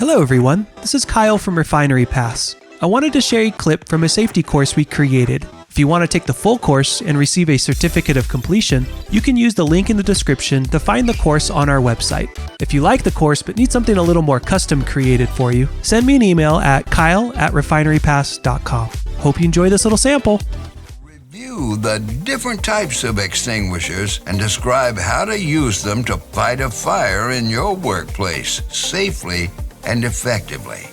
Hello everyone, this is Kyle from Refinery Pass. I wanted to share a clip from a safety course we created. If you want to take the full course and receive a certificate of completion, you can use the link in the description to find the course on our website. If you like the course but need something a little more custom created for you, send me an email at kyle@refinerypass.com. Hope you enjoy this little sample. Review the different types of extinguishers and describe how to use them to fight a fire in your workplace safely and effectively.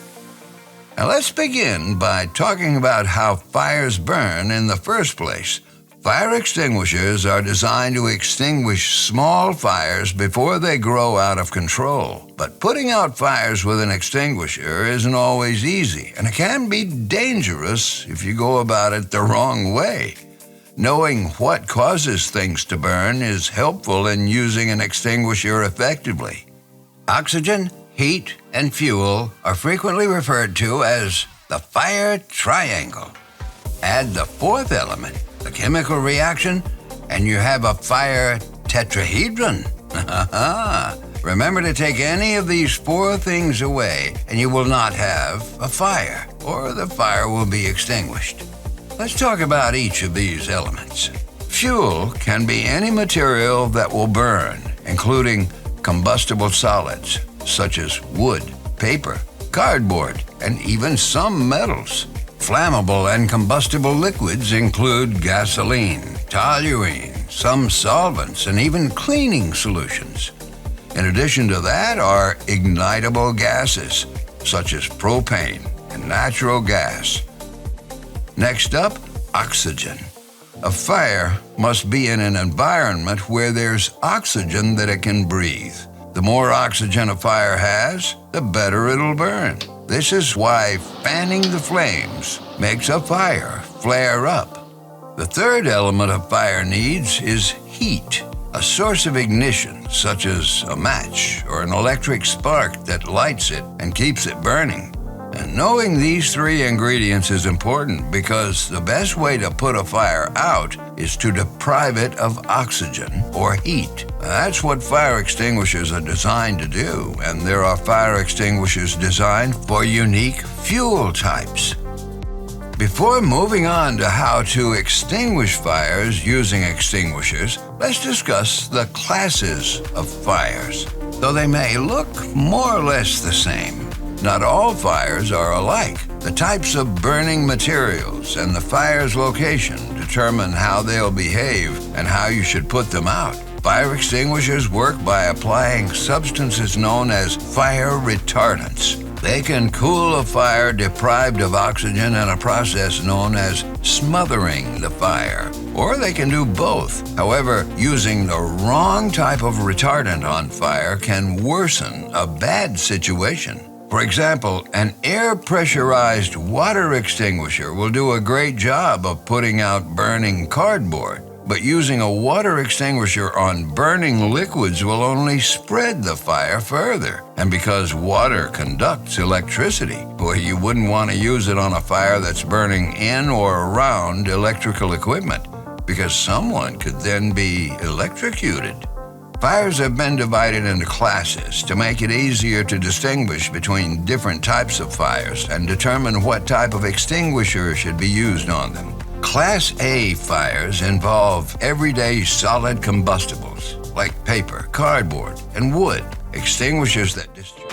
Now let's begin by talking about how fires burn in the first place. Fire extinguishers are designed to extinguish small fires before they grow out of control. But putting out fires with an extinguisher isn't always easy, and it can be dangerous if you go about it the wrong way. Knowing what causes things to burn is helpful in using an extinguisher effectively. Oxygen, heat, and fuel are frequently referred to as the fire triangle. Add the fourth element, the chemical reaction, and you have a fire tetrahedron. Remember to take any of these four things away, and you will not have a fire, or the fire will be extinguished. Let's talk about each of these elements. Fuel can be any material that will burn, including combustible solids, such as wood, paper, cardboard, and even some metals. Flammable and combustible liquids include gasoline, toluene, some solvents, and even cleaning solutions. In addition to that are ignitable gases, such as propane and natural gas. Next up, oxygen. A fire must be in an environment where there's oxygen that it can breathe. The more oxygen a fire has, the better it'll burn. This is why fanning the flames makes a fire flare up. The third element a fire needs is heat, a source of ignition such as a match or an electric spark that lights it and keeps it burning. And knowing these three ingredients is important because the best way to put a fire out is to deprive it of oxygen or heat. That's what fire extinguishers are designed to do, and there are fire extinguishers designed for unique fuel types. Before moving on to how to extinguish fires using extinguishers, let's discuss the classes of fires. Though they may look more or less the same, not all fires are alike. The types of burning materials and the fire's location determine how they'll behave and how you should put them out. Fire extinguishers work by applying substances known as fire retardants. They can cool a fire deprived of oxygen in a process known as smothering the fire, or they can do both. However, using the wrong type of retardant on fire can worsen a bad situation. For example, an air-pressurized water extinguisher will do a great job of putting out burning cardboard, but using a water extinguisher on burning liquids will only spread the fire further. And because water conducts electricity, well, you wouldn't want to use it on a fire that's burning in or around electrical equipment, because someone could then be electrocuted. Fires have been divided into classes to make it easier to distinguish between different types of fires and determine what type of extinguisher should be used on them. Class A fires involve everyday solid combustibles like paper, cardboard, and wood. Extinguishers that discharge